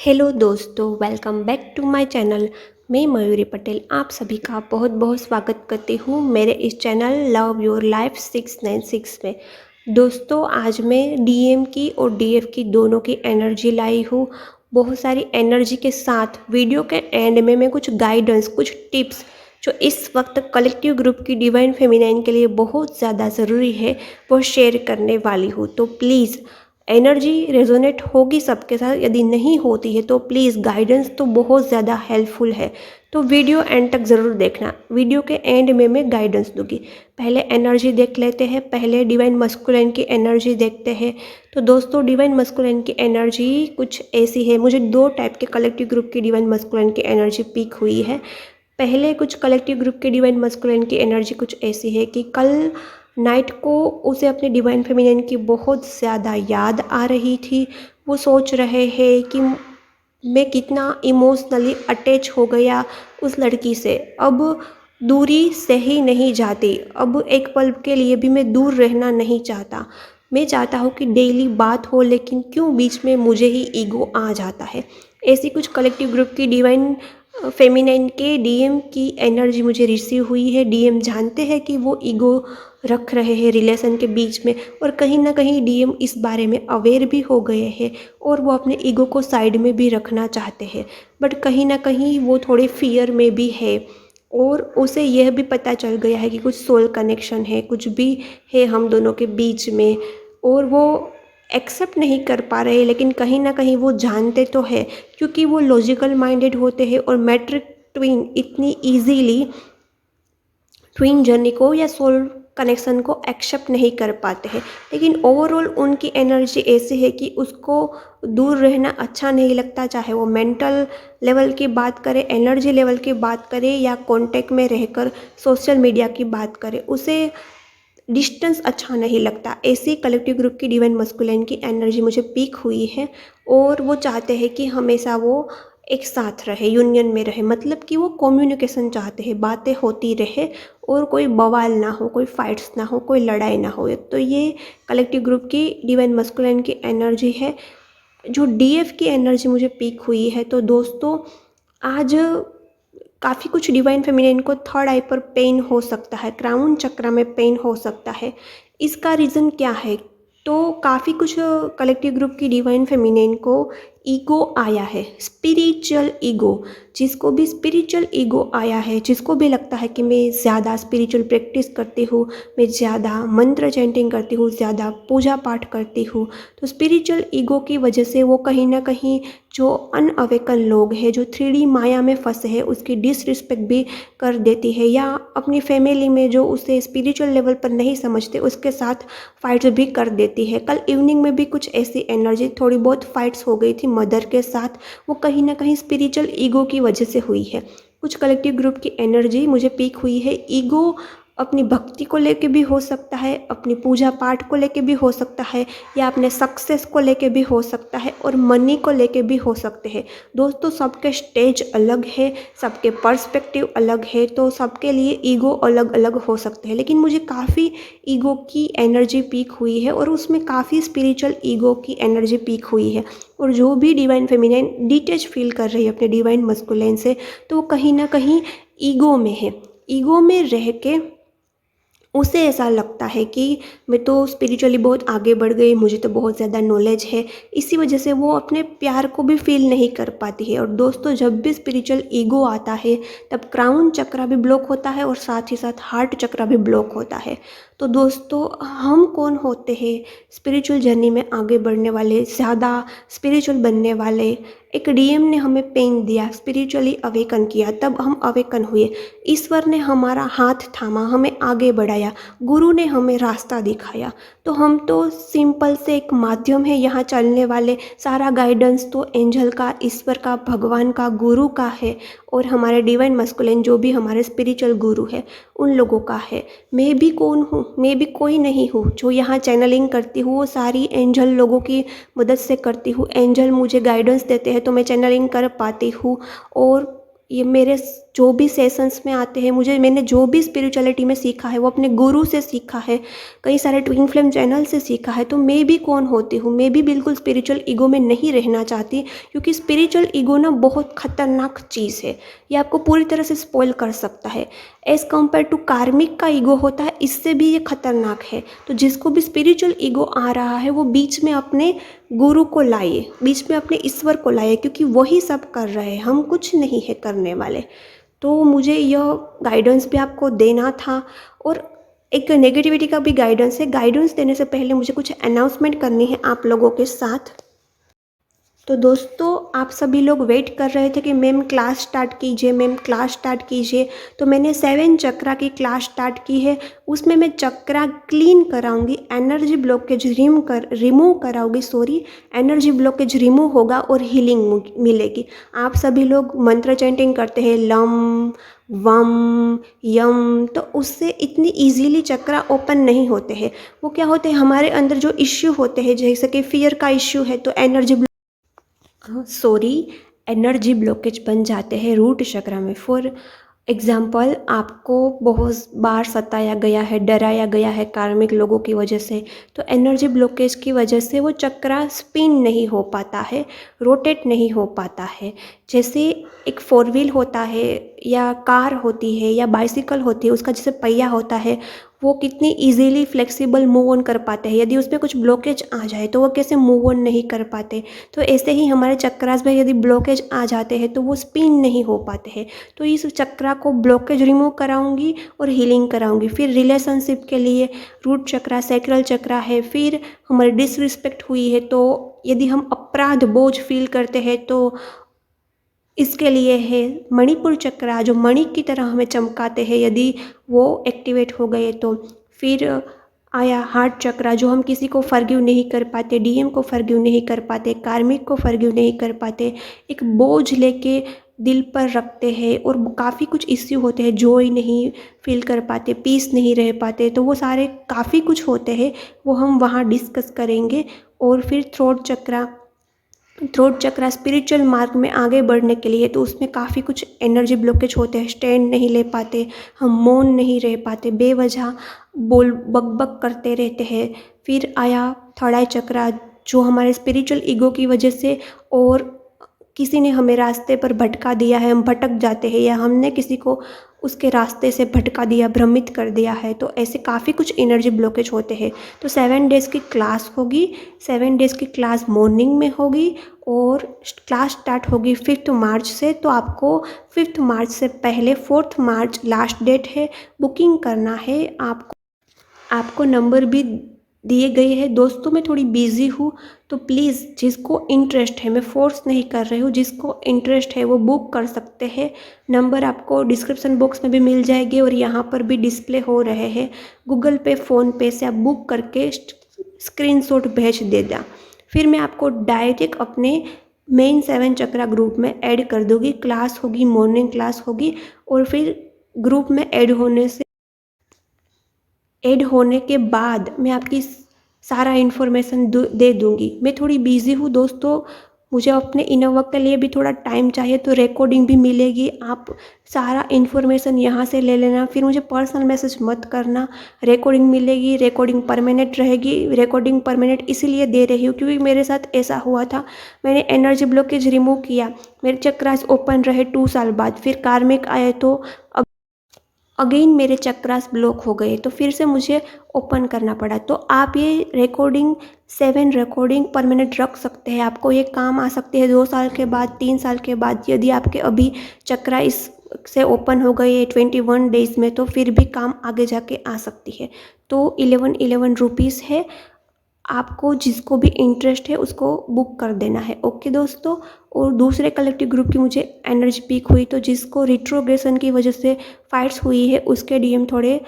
Hello दोस्तों, welcome back to my channel. मैं मयूरी पटेल आप सभी का बहुत बहुत स्वागत करती हूँ मेरे इस चैनल लव योर लाइफ 696 में। दोस्तों, आज मैं डीएम की और डीएफ की दोनों की एनर्जी लाई हूँ। बहुत सारी एनर्जी के साथ वीडियो के एंड में मैं कुछ गाइडेंस, कुछ टिप्स जो इस वक्त कलेक्टिव ग्रुप की डिवाइन फेमिनाइन के लिए बहुत ज़्यादा ज़रूरी है वो शेयर करने वाली हूँ। तो प्लीज़, एनर्जी रेजोनेट होगी सबके साथ, यदि नहीं होती है तो प्लीज़, गाइडेंस तो बहुत ज़्यादा हेल्पफुल है। तो वीडियो एंड तक ज़रूर देखना। वीडियो के एंड में मैं गाइडेंस दूंगी। पहले एनर्जी देख लेते हैं। पहले डिवाइन मस्कुलिन की एनर्जी देखते हैं। तो दोस्तों, डिवाइन मस्कुलिन की एनर्जी कुछ ऐसी है। मुझे दो टाइप के कलेक्टिव ग्रुप की डिवाइन मस्कुलिन की एनर्जी पीक हुई है। पहले कुछ कलेक्टिव ग्रुप के डिवाइन मस्कुलिन की एनर्जी कुछ ऐसी है कि कल नाइट को उसे अपने डिवाइन फेमिनिन की बहुत ज़्यादा याद आ रही थी। वो सोच रहे हैं कि मैं कितना इमोशनली अटैच हो गया उस लड़की से, अब दूरी सही नहीं जाती, अब एक पल के लिए भी मैं दूर रहना नहीं चाहता। मैं चाहता हूँ कि डेली बात हो, लेकिन क्यों बीच में मुझे ही ईगो आ जाता है। ऐसी कुछ कलेक्टिव ग्रुप की डिवाइन फेमिनाइन के डीएम की एनर्जी मुझे रिसीव हुई है। डीएम जानते हैं कि वो ईगो रख रहे हैं रिलेशन के बीच में, और कहीं ना कहीं डीएम इस बारे में अवेयर भी हो गए हैं और वो अपने ईगो को साइड में भी रखना चाहते हैं। बट कहीं ना कहीं वो थोड़े फियर में भी है, और उसे यह भी पता चल गया है कि कुछ सोल कनेक्शन है, कुछ भी है हम दोनों के बीच में, और वो एक्सेप्ट नहीं कर पा रहे। लेकिन कहीं ना कहीं वो जानते तो है, क्योंकि वो लॉजिकल माइंडेड होते हैं और मैट्रिक ट्विन इतनी ईजीली ट्विन जर्नी को या सोल कनेक्शन को एक्सेप्ट नहीं कर पाते हैं। लेकिन ओवरऑल उनकी एनर्जी ऐसी है कि उसको दूर रहना अच्छा नहीं लगता, चाहे वो मेंटल लेवल की बात करें, एनर्जी लेवल की बात करें, या कांटेक्ट में रहकर सोशल मीडिया की बात करें, उसे डिस्टेंस अच्छा नहीं लगता। ऐसी कलेक्टिव ग्रुप की डिवाइन मस्कुलिन की एनर्जी मुझे पीक हुई है, और वो चाहते हैं कि हमेशा वो एक साथ रहे, यूनियन में रहे। मतलब कि वो कम्युनिकेशन चाहते हैं, बातें होती रहे और कोई बवाल ना हो, कोई फाइट्स ना हो, कोई लड़ाई ना हो। तो ये कलेक्टिव ग्रुप की डिवाइन मस्कुलिन की एनर्जी है। जो डीएफ की एनर्जी मुझे पीक हुई है, तो दोस्तों, आज काफ़ी कुछ डिवाइन फेमिनिन को थर्ड आई पर पेन हो सकता है, क्राउन चक्र में पेन हो सकता है। इसका रीज़न क्या है? तो काफ़ी कुछ कलेक्टिव ग्रुप की डिवाइन फेमिनिन को ईगो आया है, स्पिरिचुअल ईगो। जिसको भी स्पिरिचुअल ईगो आया है, जिसको भी लगता है कि मैं ज़्यादा स्पिरिचुअल प्रैक्टिस करती हूँ, मैं ज़्यादा मंत्र चैंटिंग करती हूँ, ज़्यादा पूजा पाठ करती हूँ, तो स्पिरिचुअल ईगो की वजह से वो कहीं ना कहीं जो अनअवेकन लोग हैं, जो 3D माया में फंसे हैं, उसकी डिसरिस्पेक्ट भी कर देती है, या अपनी फैमिली में जो उसे स्पिरिचुअल लेवल पर नहीं समझते उसके साथ फाइट्स भी कर देती है। कल इवनिंग में भी कुछ ऐसी एनर्जी, थोड़ी बहुत फाइट्स हो गई थी मदर के साथ, वो कहीं ना कहीं स्पिरिचुअल ईगो की वजह से हुई है। कुछ कलेक्टिव ग्रुप की एनर्जी मुझे पीक हुई है। ईगो अपनी भक्ति को लेके भी हो सकता है, अपनी पूजा पाठ को लेके भी हो सकता है, या अपने सक्सेस को लेके भी हो सकता है, और मनी को लेके भी हो सकते हैं। दोस्तों, सबके स्टेज अलग है, सबके पर्सपेक्टिव अलग है, तो सबके लिए ईगो अलग अलग हो सकते हैं। लेकिन मुझे काफ़ी ईगो की एनर्जी पीक हुई है, और उसमें काफ़ी स्पिरिचुअल ईगो की एनर्जी पीक हुई है। और जो भी डिवाइन फेमिनाइन डिटैच फील कर रही है अपने डिवाइन मस्कुलिन से, तो वो कहीं ना कहीं ईगो में है। ईगो में रह के उसे ऐसा लगता है कि मैं तो स्पिरिचुअली बहुत आगे बढ़ गई, मुझे तो बहुत ज़्यादा नॉलेज है। इसी वजह से वो अपने प्यार को भी फील नहीं कर पाती है। और दोस्तों, जब भी स्पिरिचुअल ईगो आता है, तब क्राउन चक्र भी ब्लॉक होता है, और साथ ही साथ हार्ट चक्र भी ब्लॉक होता है। तो दोस्तों, हम कौन होते हैं स्पिरिचुअल जर्नी में आगे बढ़ने वाले, ज़्यादा स्पिरिचुअल बनने वाले? एक डीएम ने हमें पेन दिया, स्पिरिचुअली अवेकन किया, तब हम अवेकन हुए। ईश्वर ने हमारा हाथ थामा, हमें आगे बढ़ाया, गुरु ने हमें रास्ता दिखाया। तो हम तो सिंपल से एक माध्यम है यहाँ चलने वाले। सारा गाइडेंस तो एंजल का, ईश्वर का, भगवान का, गुरु का है, और हमारे डिवाइन मस्कुलिन जो भी हमारे स्पिरिचुअल गुरु है, उन लोगों का है। मैं भी कौन हूँ? मैं भी कोई नहीं हूँ। जो यहाँ चैनलिंग करती हूँ वो सारी एंजल लोगों की मदद से करती हूँ। एंजल मुझे गाइडेंस देते हैं तो मैं चैनलिंग कर पाती हूँ। और ये मेरे जो भी सेशंस में आते हैं, मैंने जो भी स्पिरिचुअलिटी में सीखा है वो अपने गुरु से सीखा है, कई सारे ट्विन फ्लेम चैनल से सीखा है। तो मैं भी कौन होती हूँ, मैं भी बिल्कुल स्पिरिचुअल ईगो में नहीं रहना चाहती, क्योंकि स्पिरिचुअल ईगो ना बहुत खतरनाक चीज़ है। ये आपको पूरी तरह से स्पॉइल कर सकता है। एज़ कम्पेयर टू कार्मिक का ईगो होता है, इससे भी ये खतरनाक है। तो जिसको भी स्पिरिचुअल ईगो आ रहा है वो बीच में अपने गुरु को लाइए, बीच में अपने ईश्वर को लाइए, क्योंकि वही सब कर रहे हैं, हम कुछ नहीं है करने वाले। तो मुझे यह गाइडेंस भी आपको देना था, और एक नेगेटिविटी का भी गाइडेंस है। गाइडेंस देने से पहले मुझे कुछ अनाउंसमेंट करनी है आप लोगों के साथ। तो दोस्तों, आप सभी लोग वेट कर रहे थे कि मैम क्लास स्टार्ट कीजिए, मैम क्लास स्टार्ट कीजिए। तो मैंने 7 चक्रा की क्लास स्टार्ट की है। उसमें मैं चक्रा क्लीन कराऊंगी, एनर्जी ब्लॉकेज रिमूव कराऊंगी, एनर्जी ब्लॉकेज रिमूव होगा और हीलिंग मिलेगी। आप सभी लोग मंत्र चैंटिंग करते हैं, लम वम यम, तो उससे इतनी इजीली चक्रा ओपन नहीं होते हैं। वो क्या होते हैं, हमारे अंदर जो इश्यू होते हैं, जैसे कि फियर का इश्यू है तो एनर्जी ब्लॉकेज बन जाते हैं रूट चक्र में। फॉर एग्जाम्पल, आपको बहुत बार सताया गया है, डराया गया है कार्मिक लोगों की वजह से, तो एनर्जी ब्लॉकेज की वजह से वो चक्रा स्पिन नहीं हो पाता है, रोटेट नहीं हो पाता है। जैसे एक 4 व्हील होता है, या कार होती है, या बाइसिकल होती है, उसका जैसे पहिया होता है, वो कितनी इजीली फ्लेक्सिबल मूव ऑन कर पाते हैं। यदि उसमें कुछ ब्लॉकेज आ जाए तो वो कैसे मूव ऑन नहीं कर पाते। तो ऐसे ही हमारे चक्रास में यदि ब्लॉकेज आ जाते हैं तो वो स्पिन नहीं हो पाते हैं। तो इस चक्रा को ब्लॉकेज रिमूव कराऊंगी और हीलिंग कराऊंगी। फिर रिलेशनशिप के लिए रूट चक्रा, सैक्रल चक्रा है। फिर हमारी डिसरिस्पेक्ट हुई है तो यदि हम अपराध बोझ फील करते हैं तो इसके लिए है मणिपुर चक्रा, जो मणि की तरह हमें चमकाते हैं, यदि वो एक्टिवेट हो गए तो। फिर आया हार्ट चक्रा, जो हम किसी को फॉरगिव नहीं कर पाते, डीएम को फॉरगिव नहीं कर पाते, कार्मिक को फॉरगिव नहीं कर पाते, एक बोझ लेके दिल पर रखते हैं, और काफ़ी कुछ इश्यू होते हैं, जॉय नहीं फील कर पाते, पीस नहीं रह पाते, तो वो सारे काफ़ी कुछ होते हैं, वो हम वहाँ डिस्कस करेंगे। और फिर थ्रोट चक्रा स्पिरिचुअल मार्ग में आगे बढ़ने के लिए, तो उसमें काफ़ी कुछ एनर्जी ब्लॉकेज होते हैं, स्टैंड नहीं ले पाते, हम मौन नहीं रह पाते, बेवजह बक करते रहते हैं। फिर आया थर्ड आई चक्रा, जो हमारे स्पिरिचुअल ईगो की वजह से, और किसी ने हमें रास्ते पर भटका दिया है, हम भटक जाते हैं, या हमने किसी को उसके रास्ते से भटका दिया, भ्रमित कर दिया है, तो ऐसे काफ़ी कुछ एनर्जी ब्लॉकेज होते हैं। तो 7 डेज़ की क्लास होगी, 7 डेज़ की क्लास मॉर्निंग में होगी, और क्लास स्टार्ट होगी 5 मार्च से। तो आपको 5 मार्च से पहले 4 मार्च लास्ट डेट है, बुकिंग करना है। आपको नंबर भी दिए गए हैं। दोस्तों, मैं थोड़ी बिजी हूँ, तो प्लीज़ जिसको इंटरेस्ट है, मैं फोर्स नहीं कर रही हूँ, जिसको इंटरेस्ट है वो बुक कर सकते हैं। नंबर आपको डिस्क्रिप्शन बॉक्स में भी मिल जाएगी, और यहाँ पर भी डिस्प्ले हो रहे हैं। गूगल पे, फ़ोनपे से आप बुक करके स्क्रीनशॉट भेज देना। फिर मैं आपको डायरेक्ट अपने मेन 7 चक्रा ग्रुप में ऐड कर दूँगी। क्लास होगी, मॉर्निंग क्लास होगी, और फिर ग्रुप में ऐड होने के बाद मैं आपकी सारा इन्फॉर्मेशन दे दूँगी। मैं थोड़ी बिज़ी हूँ दोस्तों, मुझे अपने इनर वर्क के लिए भी थोड़ा टाइम चाहिए, तो रिकॉर्डिंग भी मिलेगी। आप सारा इन्फॉर्मेशन यहाँ से ले लेना, फिर मुझे पर्सनल मैसेज मत करना। रिकॉर्डिंग मिलेगी, रिकॉर्डिंग परमानेंट रहेगी। रिकॉर्डिंग परमानेंट इसीलिए दे रही हूँ क्योंकि मेरे साथ ऐसा हुआ था। मैंने एनर्जी ब्लॉकेज रिमूव किया, मेरे चक्रास ओपन रहे 2 साल बाद। फिर कार्मिक आए तो अगेन मेरे चक्रास ब्लॉक हो गए, तो फिर से मुझे ओपन करना पड़ा। तो आप ये 7 रिकॉर्डिंग परमानेंट रख सकते हैं, आपको ये काम आ सकती है 2 साल के बाद, 3 साल के बाद। यदि आपके अभी चक्रा इस से ओपन हो गए 21 डेज़ में, तो फिर भी काम आगे जाके आ सकती है। तो 11 रुपीज़ है। आपको जिसको भी इंटरेस्ट है उसको बुक कर देना है। ओके दोस्तों। और दूसरे कलेक्टिव ग्रुप की मुझे एनर्जी पीक हुई, तो जिसको रिट्रोग्रेशन की वजह से फाइट्स हुई है, उसके डीएम थोड़े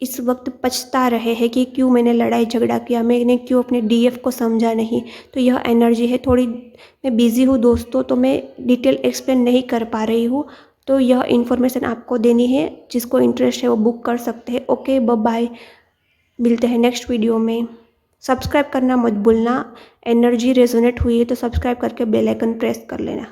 इस वक्त पछता रहे हैं कि क्यों मैंने लड़ाई झगड़ा किया, मैंने क्यों अपने डीएफ को समझा नहीं। तो यह एनर्जी है, थोड़ी मैं बिज़ी हूँ दोस्तों, तो मैं डिटेल एक्सप्लेन नहीं कर पा रही हूँ। तो यह इन्फॉर्मेशन आपको देनी है, जिसको इंटरेस्ट है वो बुक कर सकते हैं। ओके, बाय बाय, मिलते हैं नेक्स्ट वीडियो में। सब्सक्राइब करना मत भूलना। एनर्जी रेजोनेट हुई है तो सब्सक्राइब करके बेल आइकन प्रेस कर लेना।